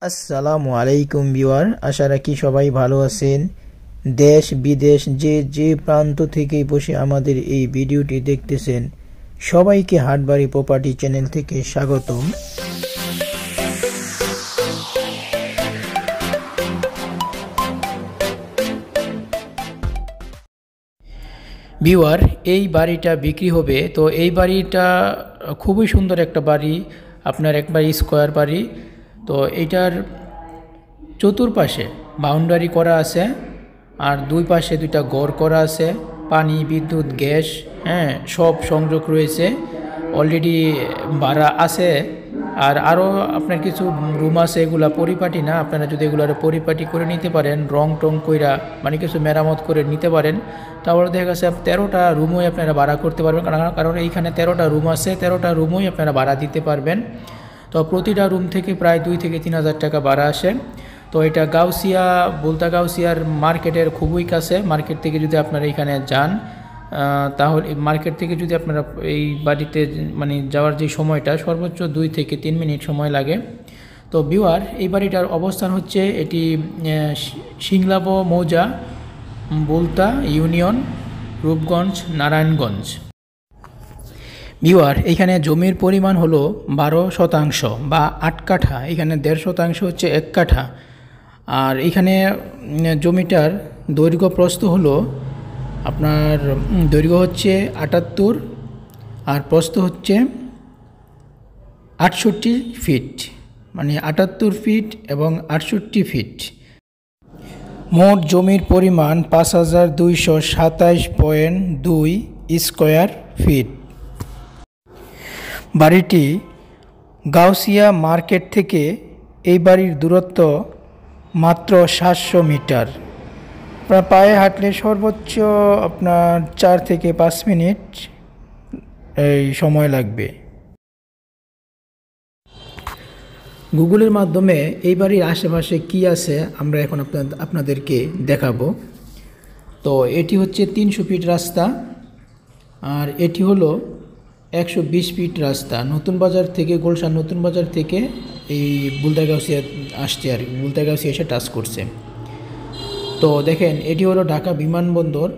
আসসালামু আলাইকুম ভিউয়ার, আশা রাখি সবাই ভালো আছেন। দেশ বিদেশ যে যে প্রান্ত থেকে বসে আমাদের এই ভিডিওটি দেখতেছেন, সবাইকে হাটবাড়ি প্রপার্টি চ্যানেল থেকে স্বাগতম। ভিউয়ার, এই বাড়িটা বিক্রি হবে। তো এই বাড়িটা খুবই সুন্দর একটা বাড়ি, আপনার একবারে স্কোয়ার বাড়ি। তো এইটার চতুর্পাশে বাউন্ডারি করা আছে, আর দুই পাশে দুইটা ঘর করা আছে। পানি, বিদ্যুৎ, গ্যাস, সব সংযোগ রয়েছে। অলরেডি ভাড়া আছে। আর আরও আপনার কিছু রুম আছে, এগুলা পরিপাটি না। আপনারা যদি এগুলার পরিপাটি করে নিতে পারেন, রং টং কইরা মানে কিছু মেরামত করে নিতে পারেন, তাহলে দেখা গেছে 13টা রুমই আপনারা ভাড়া করতে পারবেন। কারণ এইখানে 13টা রুম আছে, 13টা রুমই আপনারা ভাড়া দিতে পারবেন। তো প্রতিটা রুম থেকে প্রায় 2 থেকে 3 হাজার টাকা ভাড়া আসে। তো এটা গাউসিয়া, বুলতা গাউসিয়ার মার্কেটের খুবই কাছে। মার্কেট থেকে যদি আপনারা এখানে যান, তাহলে মার্কেট থেকে যদি আপনারা এই বাড়িতে মানে যাওয়ার যে সময়টা সর্বোচ্চ 2 থেকে 3 মিনিট সময় লাগে। তো ভিউয়ার, এই বাড়িটার অবস্থান হচ্ছে এটি সিংলাব মৌজা, বুলতা ইউনিয়ন, রূপগঞ্জ, নারায়ণগঞ্জ। ভিউয়ার, এখানে জমির পরিমাণ হলো 12% বা 8 কাঠা। এখানে 1.5% হচ্ছে 1 কাঠা। আর এখানে জমিটার দৈর্ঘ্য প্রস্থ হলো আপনার দৈর্ঘ্য হচ্ছে 78 আর প্রস্থ হচ্ছে 68 ফিট, মানে 78 ফিট এবং 68 ফিট। মোট জমির পরিমাণ 5227.2 স্কোয়ার ফিট। বাড়িটি গাউসিয়া মার্কেট থেকে এই বাড়ির দূরত্ব মাত্র 700 মিটার। আপনার পায়ে হাঁটলে সর্বোচ্চ আপনার 4 থেকে 5 মিনিট এই সময় লাগবে। গুগলের মাধ্যমে এই বাড়ির আশেপাশে কি আছে আমরা এখন আপনাদেরকে দেখাবো। তো এটি হচ্ছে 300 ফিট রাস্তা, আর এটি হলো 120 ফিট রাস্তা। নতুন বাজার থেকে, গুলশান নতুন বাজার থেকে এই বুলতা গাউসিয়া আসছে, আর বুলতা গাউসিয়া এসে টাচ করছে। তো দেখেন, এটি হলো ঢাকা বিমানবন্দর,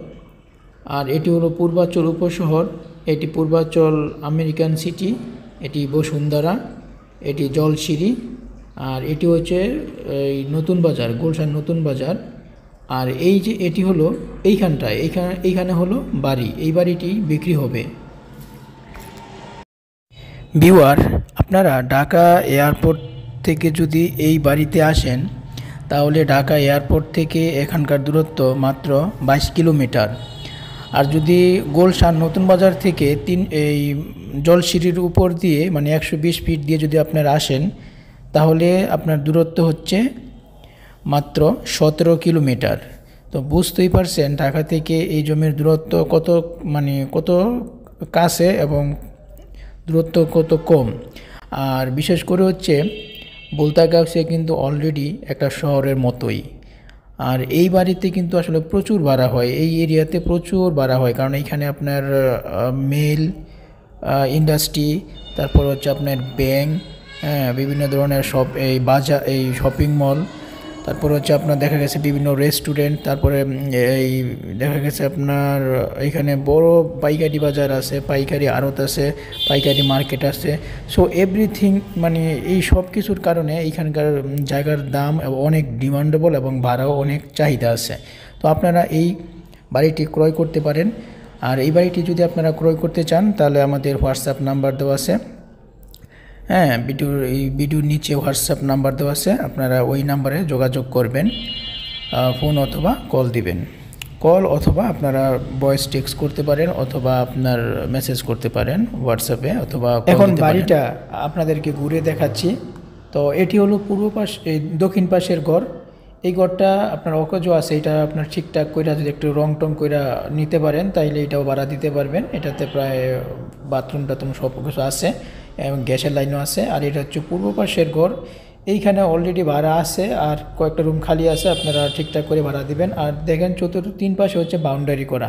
আর এটি হলো পূর্বাচল উপশহর, এটি পূর্বাচল আমেরিকান সিটি, এটি বসুন্ধরা, এটি জলসিঁড়ি, আর এটি হচ্ছে এই নতুন বাজার, গুলশান নতুন বাজার। আর এই যে এটি হলো এইখানটায়, এইখানে হলো বাড়ি। এই বাড়িটি বিক্রি হবে। ভিউয়ার, আপনারা ঢাকা এয়ারপোর্ট থেকে যদি এই বাড়িতে আসেন, তাহলে ঢাকা এয়ারপোর্ট থেকে এখানকার দূরত্ব মাত্র 22 কিলোমিটার। আর যদি গুলশান নতুন বাজার থেকে এই জলসিঁড়ির উপর দিয়ে মানে 120 ফিট দিয়ে যদি আপনারা আসেন, তাহলে আপনার দূরত্ব হচ্ছে মাত্র 17 কিলোমিটার। তো বুঝতেই পারছেন ঢাকা থেকে এই জমির দূরত্ব কত কাছে এবং দূরত্ব কত কম। আর বিশেষ করে হচ্ছে বুলতা গাউসিয়া কিন্তু অলরেডি একটা শহরের মতোই। আর এই বাড়িতে কিন্তু আসলে প্রচুর ভাড়া হয়, এই এরিয়াতে প্রচুর ভাড়া হয়। কারণ এইখানে আপনার মেল ইন্ডাস্ট্রি, তারপর হচ্ছে আপনার ব্যাংক, বিভিন্ন ধরনের বাজার, এই শপিং মল, তারপর হচ্ছে আপনার দেখা গেছে বিভিন্ন রেস্টুরেন্ট, তারপরে এই দেখা গেছে আপনার এখানে বড় পাইকারি বাজার আছে, পাইকারি আড়ত আছে, পাইকারি মার্কেট আছে। সো এভরিথিং, মানে এই সব কিছুর কারণে এইখানকার জায়গার দাম অনেক ডিমান্ডেবল এবং ভাড়াও অনেক চাহিদা আছে। তো আপনারা এই বাড়িটি ক্রয় করতে পারেন। আর এই বাড়িটি যদি আপনারা ক্রয় করতে চান, তাহলে আমাদের হোয়াটসঅ্যাপ নাম্বার দেওয়া আছে। ভিডিওর নিচে হোয়াটসঅ্যাপ নাম্বার দেওয়া আছে, আপনারা ওই নাম্বারে যোগাযোগ করবেন, ফোন অথবা কল দিবেন। কল অথবা আপনারা ভয়েস টেক্সট করতে পারেন, অথবা আপনার মেসেজ করতে পারেন হোয়াটসঅ্যাপে, অথবা এখন বাড়িটা আপনাদেরকে ঘুরে দেখাচ্ছি। তো এটি হলো পূর্ব পাশ, এই দক্ষিণ পাশের ঘর। এই ঘরটা আপনার অকজো আছে, এটা আপনার ঠিকঠাক কইরা যদি একটু রং টং কইরা নিতে পারেন, তাইলে এটাও ভাড়া দিতে পারবেন। এটাতে প্রায় বাথরুম টাথরুম সব কিছু আছে এবং গ্যাসের লাইনও আছে। আর এটা হচ্ছে পূর্ব পাশের ঘর। এইখানে অলরেডি ভাড়া আছে, আর কয়েকটা রুম খালি আছে, আপনারা ঠিকঠাক করে ভাড়া দিবেন। আর দেখেন 3 পাশে হচ্ছে বাউন্ডারি করা,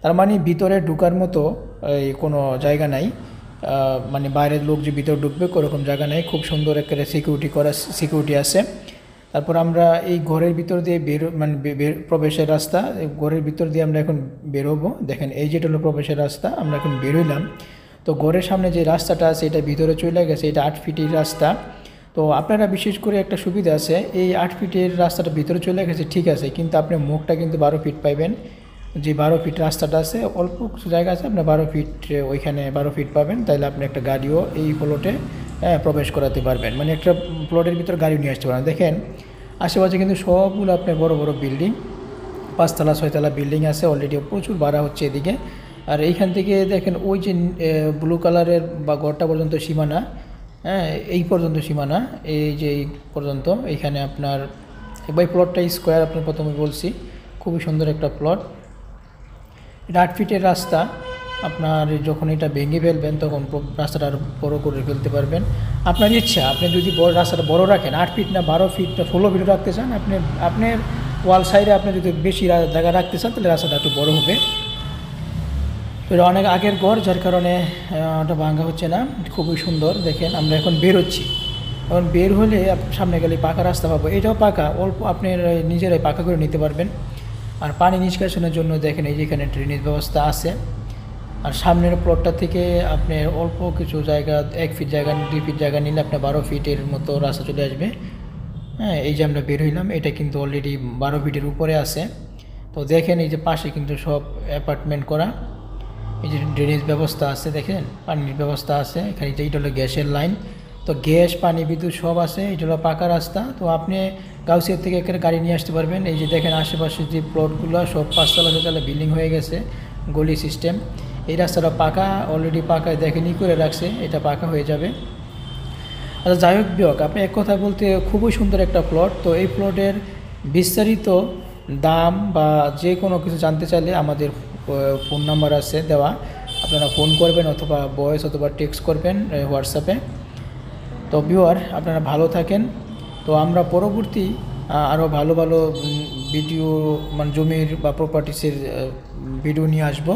তার মানে ভিতরে ঢোকার মতো এই কোনো জায়গা নাই। মানে বাইরের লোক যে ভিতরে ঢুকবে ওরকম জায়গা নেই, খুব সুন্দর একটা সিকিউরিটি আছে। তারপর আমরা এই ঘরের ভিতর দিয়ে প্রবেশের রাস্তা, ঘরের ভিতর দিয়ে আমরা এখন বেরোবো। দেখেন এই যেটা হলো প্রবেশের রাস্তা, আমরা এখন বেরোইলাম। তো ঘরের সামনে যে রাস্তাটা আছে এটা ভিতরে চলে গেছে, এটা 8 ফিটের রাস্তা। তো আপনারা বিশেষ করে একটা সুবিধা আছে, এই 8 ফিটের রাস্তাটা ভিতরে চলে গেছে ঠিক আছে, কিন্তু আপনি মুখটা কিন্তু 12 ফিট পাইবেন। যে 12 ফিট রাস্তাটা আছে, অল্প কিছু জায়গা আছে, আপনার 12 ফিট, ওইখানে 12 ফিট পাবেন। তাহলে আপনি একটা গাড়িও এই প্লটে প্রবেশ করাতে পারবেন, মানে একটা প্লটের ভিতরে গাড়ি নিয়ে আসতে পারেন। দেখেন আশেপাশে কিন্তু সবগুলো আপনার বড় বড় বিল্ডিং, 5তলা 6তলা বিল্ডিং আছে, অলরেডি প্রচুর ভাড়া হচ্ছে এদিকে। আর এইখান থেকে দেখেন ওই যে ব্লু কালারের বা ঘরটা পর্যন্ত সীমানা, এই পর্যন্ত সীমানা, এই যে এই পর্যন্ত। এইখানে আপনার এই প্লটটা স্কোয়ার, আপনার প্রথমে বলছি, খুবই সুন্দর একটা প্লট। এটা 8 ফিটের রাস্তা। আপনার যখন এটা ভেঙে ফেলবেন তখন রাস্তাটা আরও বড়ো করে ফেলতে পারবেন, আপনার ইচ্ছা। আপনি যদি রাস্তাটা বড় রাখেন, 8 ফিট না 12 ফিট না 16 ফিট রাখতে চান, আপনার ওয়াল সাইডে আপনি যদি বেশি জায়গা রাখতে চান তাহলে রাস্তাটা একটু বড় হবে। এটা অনেক আগের ঘর, যার কারণে ওটা ভাঙা হচ্ছে না, খুবই সুন্দর। দেখেন আমরা এখন বের হচ্ছি, এখন বের হলে সামনে গেলে পাকা রাস্তা পাবো, এটাও পাকা, অল্প আপনার নিজেরাই পাকা করে নিতে পারবেন। আর পানি নিষ্কাশনের জন্য দেখেন এই যেখানে ড্রেনেজ ব্যবস্থা আছে। আর সামনের প্লটটা থেকে আপনি অল্প কিছু জায়গা, 1 ফিট জায়গা 2 ফিট জায়গা নিলে আপনার 12 ফিটের মতো রাস্তা চলে আসবে। এই যে আমরা বের হইলাম, এটা কিন্তু অলরেডি 12 ফিটের উপরে আছে। তো দেখেন এই যে পাশে কিন্তু সব অ্যাপার্টমেন্ট করা, এই যে ড্রেনেজ ব্যবস্থা আছে, দেখেন পানির ব্যবস্থা আছে এখানে। এইটা হলো গ্যাসের লাইন, তো গ্যাস পানি বিদ্যুৎ সব আছে। এটা হলো পাকা রাস্তা, তো আপনি গাউসিয়া থেকে এখানে গাড়ি নিয়ে আসতে পারবেন। এই যে দেখেন আশেপাশে যে প্লটগুলো সব 5তলা 6তলা বিল্ডিং হয়ে গেছে, গলি সিস্টেম। এই রাস্তাটা পাকা, অলরেডি পাকা, দেখেন করে রাখছে, এটা পাকা হয়ে যাবে। আচ্ছা যাই হোক বিয়ক, আপনি এক কথা বলতে খুবই সুন্দর একটা প্লট। তো এই প্লটের বিস্তারিত দাম বা যে কোনো কিছু জানতে চাইলে আমাদের ফোন নাম্বার আছে দেওয়া, আপনারা ফোন করবেন অথবা ভয়েস অথবা টেক্সট করবেন হোয়াটসঅ্যাপে। তো ভিউয়ার আপনারা ভালো থাকেন। তো আমরা পরবর্তী আরও ভালো ভালো ভিডিও, মানে জমির বা প্রপার্টিসের ভিডিও নিয়ে আসব।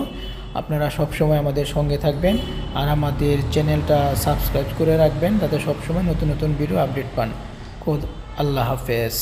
আপনারা সবসময় আমাদের সঙ্গে থাকবেন আর আমাদের চ্যানেলটা সাবস্ক্রাইব করে রাখবেন, তাতে সবসময় নতুন নতুন ভিডিও আপডেট পান। খোদ আল্লাহ হাফেজ।